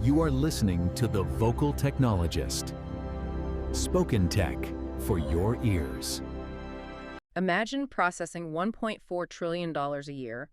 You are listening to The Vocal Technologist. Spoken tech for your ears. Imagine processing $1.4 trillion a year.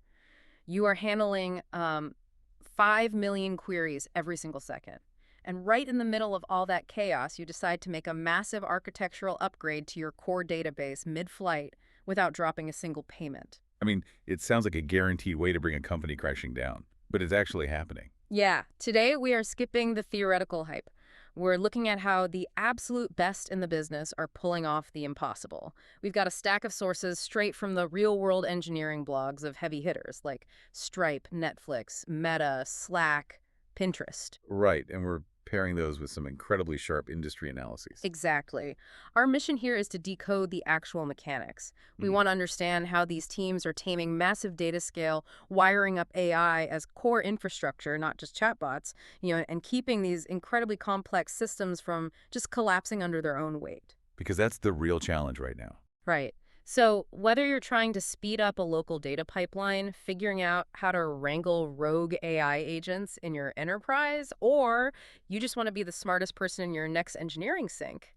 You are handling 5 million queries every single second. And right in the middle of all that chaos, you decide to make a massive architectural upgrade to your core database mid-flight without dropping a single payment. I mean, it sounds like a guaranteed way to bring a company crashing down, but it's actually happening. Yeah, today we are skipping the theoretical hype. We're looking at how the absolute best in the business are pulling off the impossible. We've got a stack of sources straight from the real-world engineering blogs of heavy hitters like Stripe, Netflix, Meta, Slack, Pinterest. Right, and we're pairing those with some incredibly sharp industry analyses. Exactly. Our mission here is to decode the actual mechanics. We want to understand how these teams are taming massive data scale, wiring up AI as core infrastructure, not just chatbots, and keeping these incredibly complex systems from just collapsing under their own weight. Because that's the real challenge right now. Right. So whether you're trying to speed up a local data pipeline, figuring out how to wrangle rogue AI agents in your enterprise, or you just want to be the smartest person in your next engineering sync,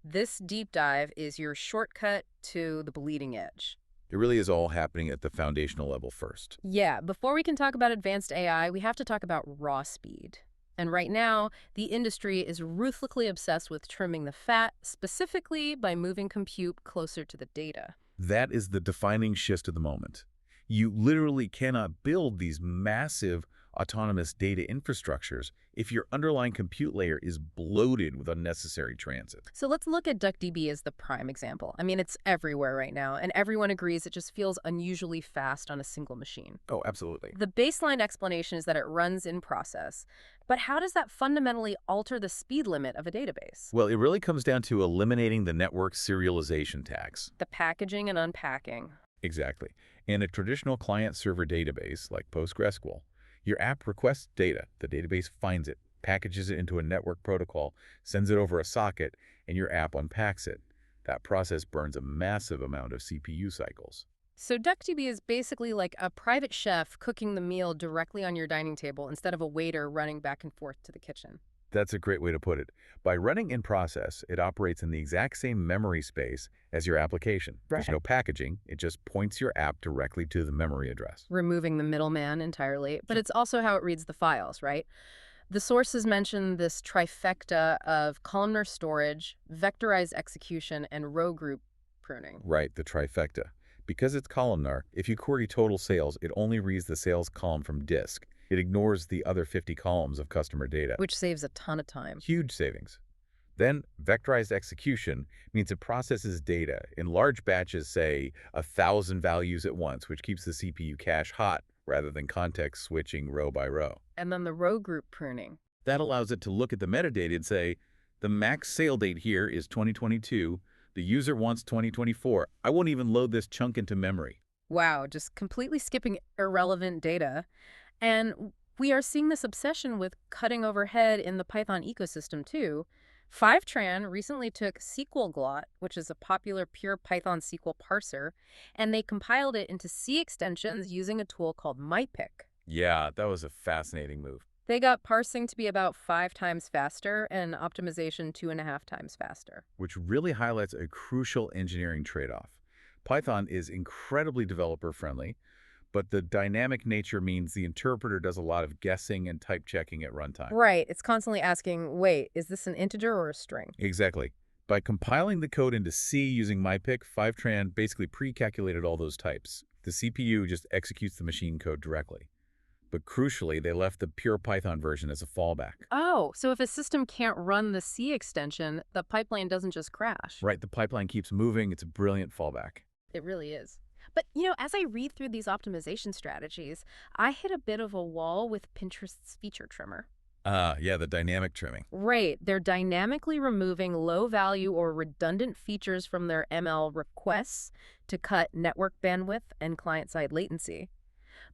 this deep dive is your shortcut to the bleeding edge. It really is all happening at the foundational level first. Yeah, before we can talk about advanced AI, we have to talk about raw speed. And right now, the industry is ruthlessly obsessed with trimming the fat, specifically by moving compute closer to the data. That is the defining shift of the moment. You literally cannot build these massive autonomous data infrastructures if your underlying compute layer is bloated with unnecessary transit. So let's look at DuckDB as the prime example. I mean, it's everywhere right now, and everyone agrees it just feels unusually fast on a single machine. Oh, absolutely. The baseline explanation is that it runs in process. But how does that fundamentally alter the speed limit of a database? Well, it really comes down to eliminating the network serialization tax. The packaging and unpacking. Exactly. In a traditional client-server database like PostgreSQL, your app requests data, the database finds it, packages it into a network protocol, sends it over a socket, and your app unpacks it. That process burns a massive amount of CPU cycles. So DuckDB is basically like a private chef cooking the meal directly on your dining table instead of a waiter running back and forth to the kitchen. That's a great way to put it. By running in process, it operates in the exact same memory space as your application. There's no packaging. It just points your app directly to the memory address. Removing the middleman entirely. But it's also how it reads the files, right? The sources mention this trifecta of columnar storage, vectorized execution, and row group pruning. Right, the trifecta. Because it's columnar, if you query total sales, it only reads the sales column from disk. It ignores the other 50 columns of customer data. Which saves a ton of time. Huge savings. Then, vectorized execution means it processes data in large batches, say 1,000 values at once, which keeps the CPU cache hot rather than context switching row by row. And then the row group pruning. That allows it to look at the metadata and say, the max sale date here is 2022. The user wants 2024. I won't even load this chunk into memory. Wow, just completely skipping irrelevant data. And we are seeing this obsession with cutting overhead in the Python ecosystem, too. Fivetran recently took SQLglot, which is a popular pure Python SQL parser, and they compiled it into C extensions using a tool called mypick. Yeah, that was a fascinating move. They got parsing to be about 5 times faster and optimization 2.5 times faster. Which really highlights a crucial engineering trade-off. Python is incredibly developer-friendly, but the dynamic nature means the interpreter does a lot of guessing and type checking at runtime. Right. It's constantly asking, wait, is this an integer or a string? Exactly. By compiling the code into C using mypick, Fivetran basically pre-calculated all those types. The CPU just executes the machine code directly. But crucially, they left the pure Python version as a fallback. Oh, so if a system can't run the C extension, the pipeline doesn't just crash. Right, the pipeline keeps moving. It's a brilliant fallback. It really is. But, as I read through these optimization strategies, I hit a bit of a wall with Pinterest's feature trimmer. Yeah, the dynamic trimming. Right. They're dynamically removing low-value or redundant features from their ML requests to cut network bandwidth and client-side latency.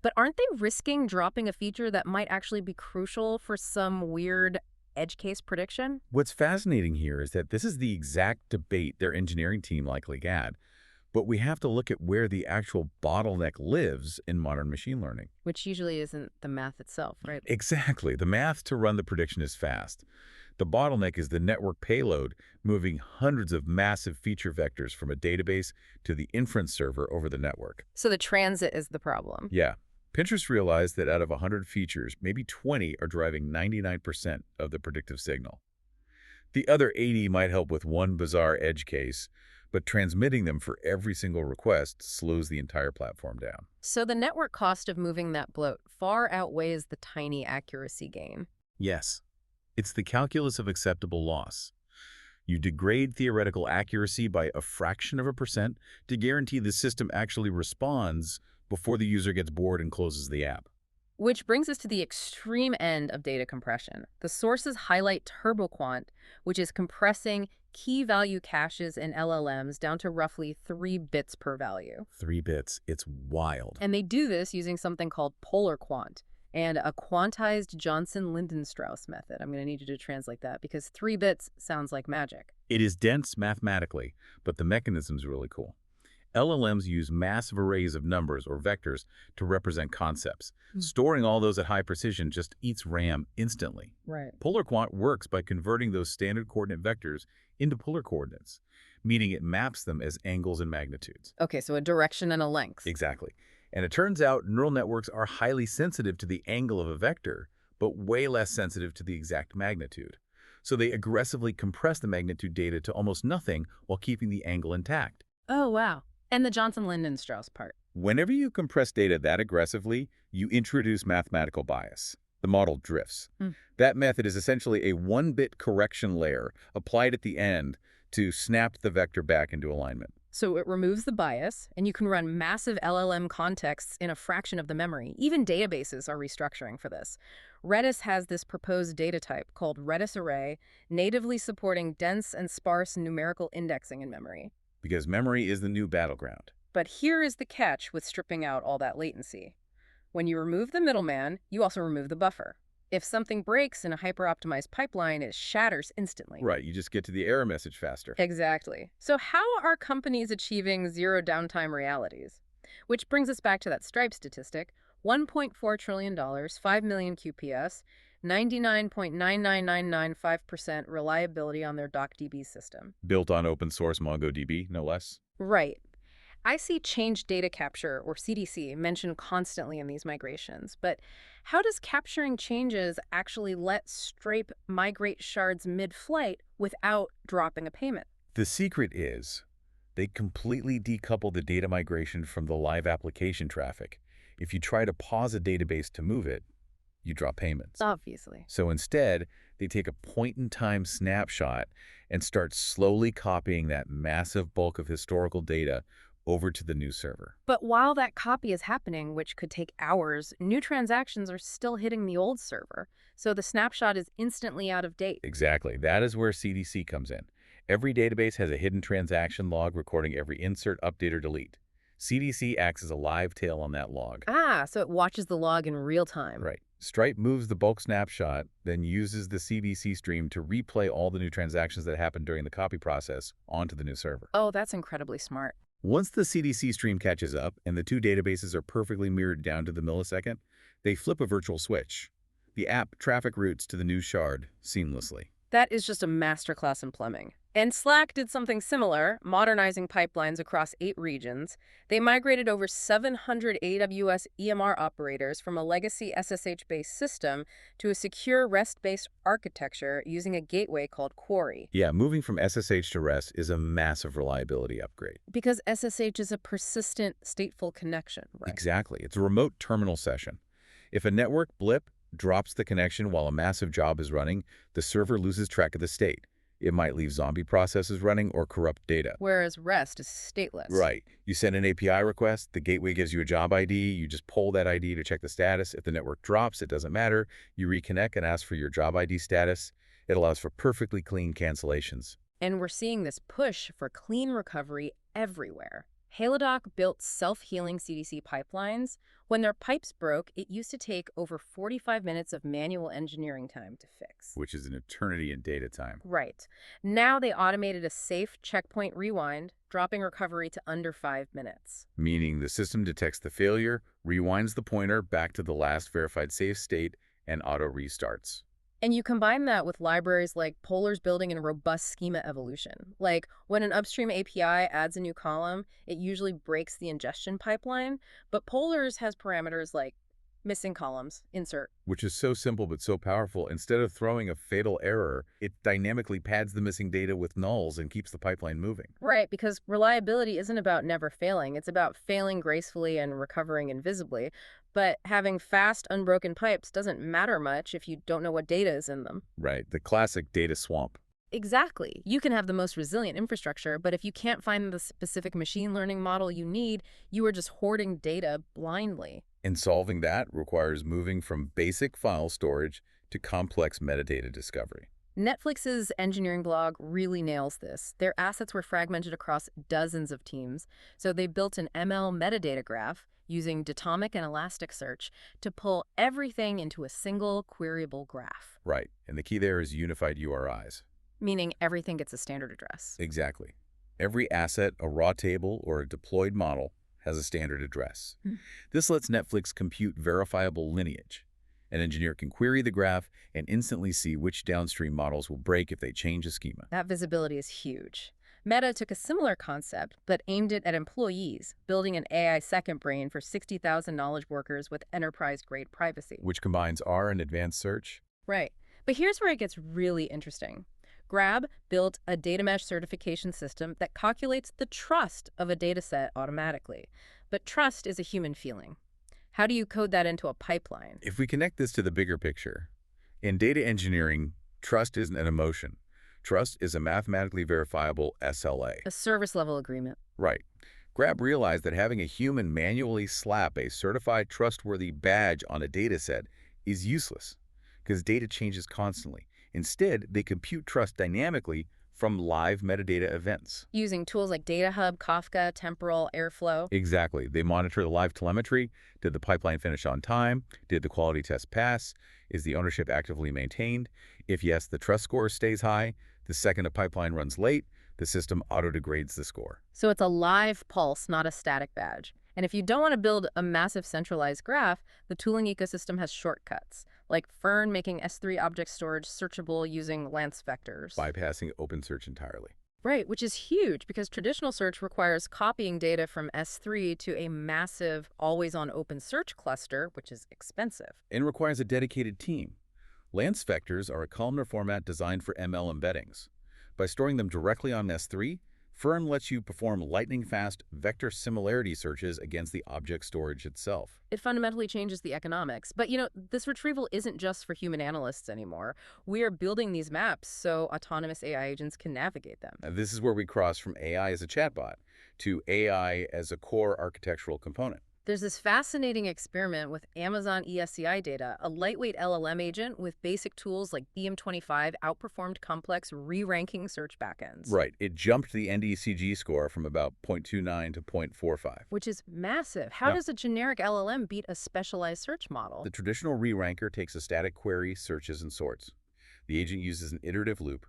But aren't they risking dropping a feature that might actually be crucial for some weird edge case prediction? What's fascinating here is that this is the exact debate their engineering team likely had. But we have to look at where the actual bottleneck lives in modern machine learning. Which usually isn't the math itself, right? Exactly. The math to run the prediction is fast. The bottleneck is the network payload moving hundreds of massive feature vectors from a database to the inference server over the network. So the transit is the problem. Yeah. Pinterest realized that out of 100 features, maybe 20 are driving 99% of the predictive signal. The other 80 might help with one bizarre edge case, but transmitting them for every single request slows the entire platform down. So the network cost of moving that bloat far outweighs the tiny accuracy gain. Yes. It's the calculus of acceptable loss. You degrade theoretical accuracy by a fraction of a percent to guarantee the system actually responds before the user gets bored and closes the app. Which brings us to the extreme end of data compression. The sources highlight TurboQuant, which is compressing key value caches in LLMs down to roughly 3 bits per value. 3 bits. It's wild. And they do this using something called PolarQuant and a quantized Johnson-Lindenstrauss method. I'm going to need you to translate that because 3 bits sounds like magic. It is dense mathematically, but the mechanism's really cool. LLMs use massive arrays of numbers or vectors to represent concepts. Storing all those at high precision just eats RAM instantly. Right. PolarQuant works by converting those standard coordinate vectors into polar coordinates, meaning it maps them as angles and magnitudes. Okay, so a direction and a length. Exactly. And it turns out neural networks are highly sensitive to the angle of a vector, but way less sensitive to the exact magnitude. So they aggressively compress the magnitude data to almost nothing while keeping the angle intact. Oh, wow. And the Johnson-Lindenstrauss part. Whenever you compress data that aggressively, you introduce mathematical bias. The model drifts. That method is essentially a 1-bit correction layer applied at the end to snap the vector back into alignment. So it removes the bias, and you can run massive LLM contexts in a fraction of the memory. Even databases are restructuring for this. Redis has this proposed data type called Redis Array, natively supporting dense and sparse numerical indexing in memory. Because memory is the new battleground. But here is the catch with stripping out all that latency. When you remove the middleman, you also remove the buffer. If something breaks in a hyper-optimized pipeline, it shatters instantly. Right, you just get to the error message faster. Exactly. So how are companies achieving zero downtime realities? Which brings us back to that Stripe statistic, $1.4 trillion, 5 million QPS, 99.99995% reliability on their DocDB system. Built on open source MongoDB, no less. Right. I see change data capture, or CDC, mentioned constantly in these migrations, but how does capturing changes actually let Stripe migrate shards mid-flight without dropping a payment? The secret is they completely decouple the data migration from the live application traffic. If you try to pause a database to move it, you drop payments. Obviously. So instead, they take a point-in-time snapshot and start slowly copying that massive bulk of historical data over to the new server. But while that copy is happening, which could take hours, new transactions are still hitting the old server, so the snapshot is instantly out of date. Exactly. That is where CDC comes in. Every database has a hidden transaction log recording every insert, update, or delete. CDC acts as a live tail on that log. Ah, so it watches the log in real time. Right. Stripe moves the bulk snapshot, then uses the CDC stream to replay all the new transactions that happened during the copy process onto the new server. Oh, that's incredibly smart. Once the CDC stream catches up and the two databases are perfectly mirrored down to the millisecond, they flip a virtual switch. The app traffic routes to the new shard seamlessly. That is just a masterclass in plumbing. And Slack did something similar, modernizing pipelines across 8 regions. They migrated over 700 AWS EMR operators from a legacy SSH-based system to a secure REST-based architecture using a gateway called Quarry. Yeah, moving from SSH to REST is a massive reliability upgrade. Because SSH is a persistent, stateful connection, right? Exactly. It's a remote terminal session. If a network blip drops the connection while a massive job is running, the server loses track of the state. It might leave zombie processes running or corrupt data. Whereas REST is stateless. Right. You send an API request, the gateway gives you a job ID, you just pull that ID to check the status. If the network drops, it doesn't matter. You reconnect and ask for your job ID status. It allows for perfectly clean cancellations. And we're seeing this push for clean recovery everywhere. Halodoc built self-healing CDC pipelines. When their pipes broke, it used to take over 45 minutes of manual engineering time to fix. which is an eternity in data time. Right. Now they automated a safe checkpoint rewind, dropping recovery to under 5 minutes. Meaning the system detects the failure, rewinds the pointer back to the last verified safe state, and auto-restarts. And you combine that with libraries like Polar's building in robust schema evolution. Like when an upstream API adds a new column, it usually breaks the ingestion pipeline, but Polar's has parameters like missing columns, insert. Which is so simple but so powerful. Instead of throwing a fatal error, it dynamically pads the missing data with nulls and keeps the pipeline moving. Right, because reliability isn't about never failing. It's about failing gracefully and recovering invisibly. But having fast, unbroken pipes doesn't matter much if you don't know what data is in them. Right, the classic data swamp. Exactly. You can have the most resilient infrastructure, but if you can't find the specific machine learning model you need, you are just hoarding data blindly. And solving that requires moving from basic file storage to complex metadata discovery. Netflix's engineering blog really nails this. Their assets were fragmented across dozens of teams, so they built an ML metadata graph using Datomic and Elasticsearch to pull everything into a single queryable graph, Right, and the key there is unified URIs. meaning everything gets a standard address. Exactly. Every asset, a raw table, or a deployed model has a standard address. Hmm. This lets Netflix compute verifiable lineage. An engineer can query the graph and instantly see which downstream models will break if they change a schema. That visibility is huge. Meta took a similar concept, but aimed it at employees, building an AI second brain for 60,000 knowledge workers with enterprise-grade privacy. Which combines R and advanced search. Right. But here's where it gets really interesting. Grab built a data mesh certification system that calculates the trust of a dataset automatically. But trust is a human feeling. How do you code that into a pipeline? If we connect this to the bigger picture, in data engineering, trust isn't an emotion. Trust is a mathematically verifiable SLA. A service level agreement. Right. Grab realized that having a human manually slap a certified trustworthy badge on a dataset is useless because data changes constantly. Instead, they compute trust dynamically from live metadata events. Using tools like Data Hub, Kafka, Temporal, Airflow. Exactly. They monitor the live telemetry. Did the pipeline finish on time? Did the quality test pass? Is the ownership actively maintained? If yes, the trust score stays high. The second a pipeline runs late, the system auto-degrades the score. So it's a live pulse, not a static badge. And if you don't want to build a massive centralized graph, the tooling ecosystem has shortcuts, like Fern making S3 object storage searchable using length vectors. Bypassing OpenSearch entirely. Right, which is huge because traditional search requires copying data from S3 to a massive, always-on OpenSearch cluster, which is expensive. And requires a dedicated team. Lance vectors are a columnar format designed for ML embeddings. By storing them directly on S3, Fern lets you perform lightning-fast vector similarity searches against the object storage itself. It fundamentally changes the economics. But, this retrieval isn't just for human analysts anymore. We are building these maps so autonomous AI agents can navigate them. Now, this is where we cross from AI as a chatbot to AI as a core architectural component. There's this fascinating experiment with Amazon ESCI data. A lightweight LLM agent with basic tools like BM25 outperformed complex re-ranking search backends. Right. It jumped the NDCG score from about 0.29 to 0.45. Which is massive. How does a generic LLM beat a specialized search model? The traditional re-ranker takes a static query, searches, and sorts. The agent uses an iterative loop.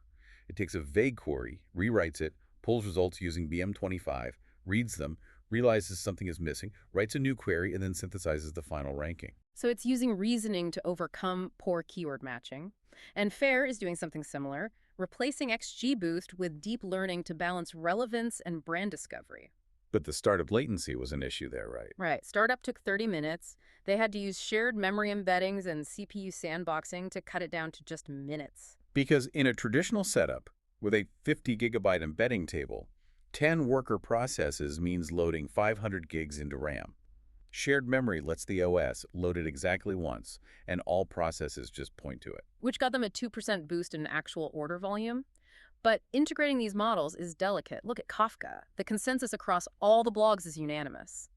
It takes a vague query, rewrites it, pulls results using BM25, reads them, realizes something is missing, writes a new query, and then synthesizes the final ranking. So it's using reasoning to overcome poor keyword matching. And FAIR is doing something similar, replacing XGBoost with deep learning to balance relevance and brand discovery. But the startup latency was an issue there, right? Right. Startup took 30 minutes. They had to use shared memory embeddings and CPU sandboxing to cut it down to just minutes. Because in a traditional setup, with a 50 gigabyte embedding table, 10 worker processes means loading 500 gigs into RAM. Shared memory lets the OS load it exactly once, and all processes just point to it. Which got them a 2% boost in actual order volume. But integrating these models is delicate. Look at Kafka. The consensus across all the blogs is unanimous.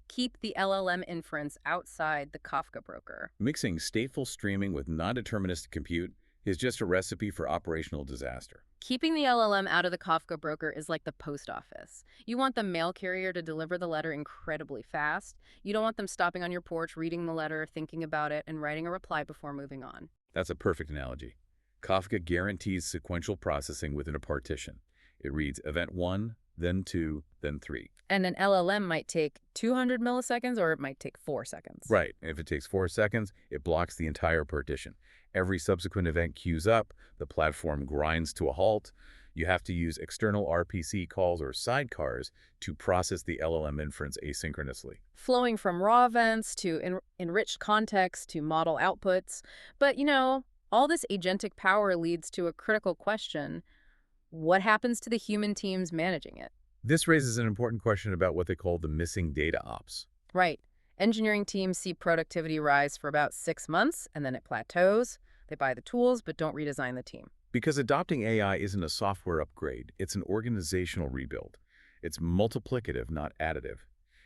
Keep the LLM inference outside the Kafka broker. Mixing stateful streaming with non-deterministic compute is just a recipe for operational disaster. Keeping the LLM out of the Kafka broker is like the post office. You want the mail carrier to deliver the letter incredibly fast. You don't want them stopping on your porch, reading the letter, thinking about it, and writing a reply before moving on. That's a perfect analogy. Kafka guarantees sequential processing within a partition. It reads event 1, then 2, then 3. And an LLM might take 200 milliseconds or it might take 4 seconds. Right. If it takes 4 seconds, it blocks the entire partition. Every subsequent event queues up, the platform grinds to a halt. You have to use external RPC calls or sidecars to process the LLM inference asynchronously. Flowing from raw events to enriched context to model outputs. But, all this agentic power leads to a critical question. What happens to the human teams managing it? This raises an important question about what they call the missing data ops. Right. Engineering teams see productivity rise for about 6 months, and then it plateaus. They buy the tools, but don't redesign the team. Because adopting AI isn't a software upgrade, it's an organizational rebuild. It's multiplicative, not additive.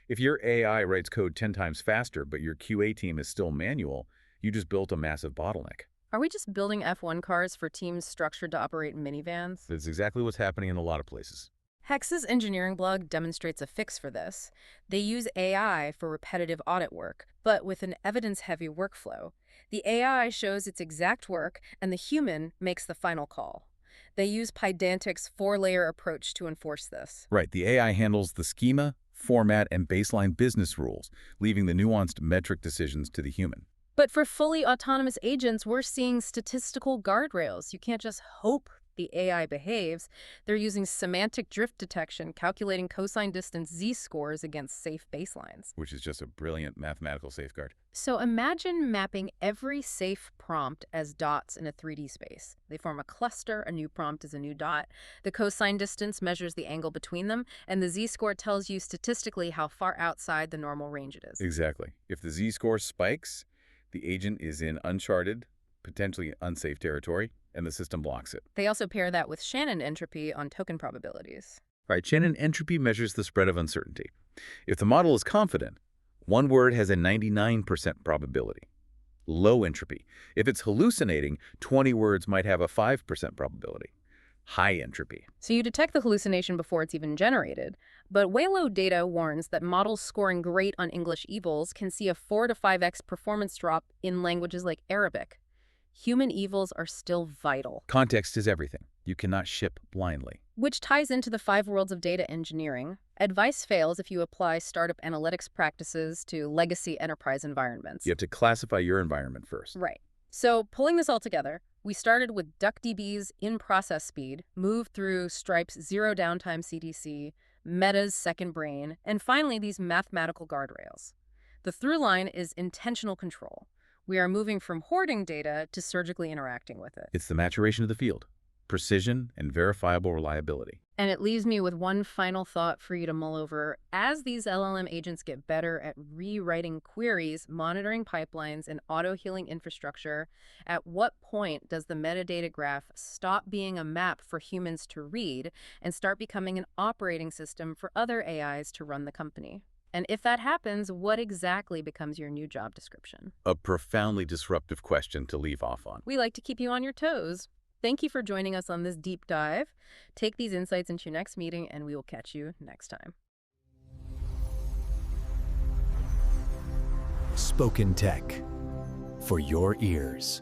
If your AI writes code 10 times faster, but your QA team is still manual, you just built a massive bottleneck. Are we just building F1 cars for teams structured to operate minivans? That's exactly what's happening in a lot of places. Hex's engineering blog demonstrates a fix for this. They use AI for repetitive audit work, but with an evidence-heavy workflow. The AI shows its exact work, and the human makes the final call. They use Pydantic's 4-layer approach to enforce this. Right, the AI handles the schema, format, and baseline business rules, leaving the nuanced metric decisions to the human. But for fully autonomous agents, we're seeing statistical guardrails. You can't just hope the AI behaves. They're using semantic drift detection, calculating cosine distance z-scores against safe baselines. Which is just a brilliant mathematical safeguard. So imagine mapping every safe prompt as dots in a 3D space. They form a cluster, a new prompt is a new dot. The cosine distance measures the angle between them, and the z-score tells you statistically how far outside the normal range it is. Exactly. If the z-score spikes, the agent is in uncharted, potentially unsafe territory, and the system blocks it. They also pair that with Shannon entropy on token probabilities. Right, Shannon entropy measures the spread of uncertainty. If the model is confident, one word has a 99% probability. Low entropy. If it's hallucinating, 20 words might have a 5% probability. High entropy. So you detect the hallucination before it's even generated. But Waylo data warns that models scoring great on English evils can see a 4 to 5x performance drop in languages like Arabic. Human evils are still vital. Context is everything. You cannot ship blindly. Which ties into the 5 worlds of data engineering. Advice fails if you apply startup analytics practices to legacy enterprise environments. You have to classify your environment first. Right. So pulling this all together, we started with DuckDB's in-process speed, moved through Stripe's zero downtime CDC, Meta's second brain, and finally these mathematical guardrails. The through line is intentional control. We are moving from hoarding data to surgically interacting with it. It's the maturation of the field, precision and verifiable reliability. And it leaves me with one final thought for you to mull over. As these LLM agents get better at rewriting queries, monitoring pipelines, and auto-healing infrastructure, at what point does the metadata graph stop being a map for humans to read and start becoming an operating system for other AIs to run the company? And if that happens, what exactly becomes your new job description? A profoundly disruptive question to leave off on. We like to keep you on your toes. Thank you for joining us on this deep dive. Take these insights into your next meeting, and we will catch you next time. Spoken Tech for your ears.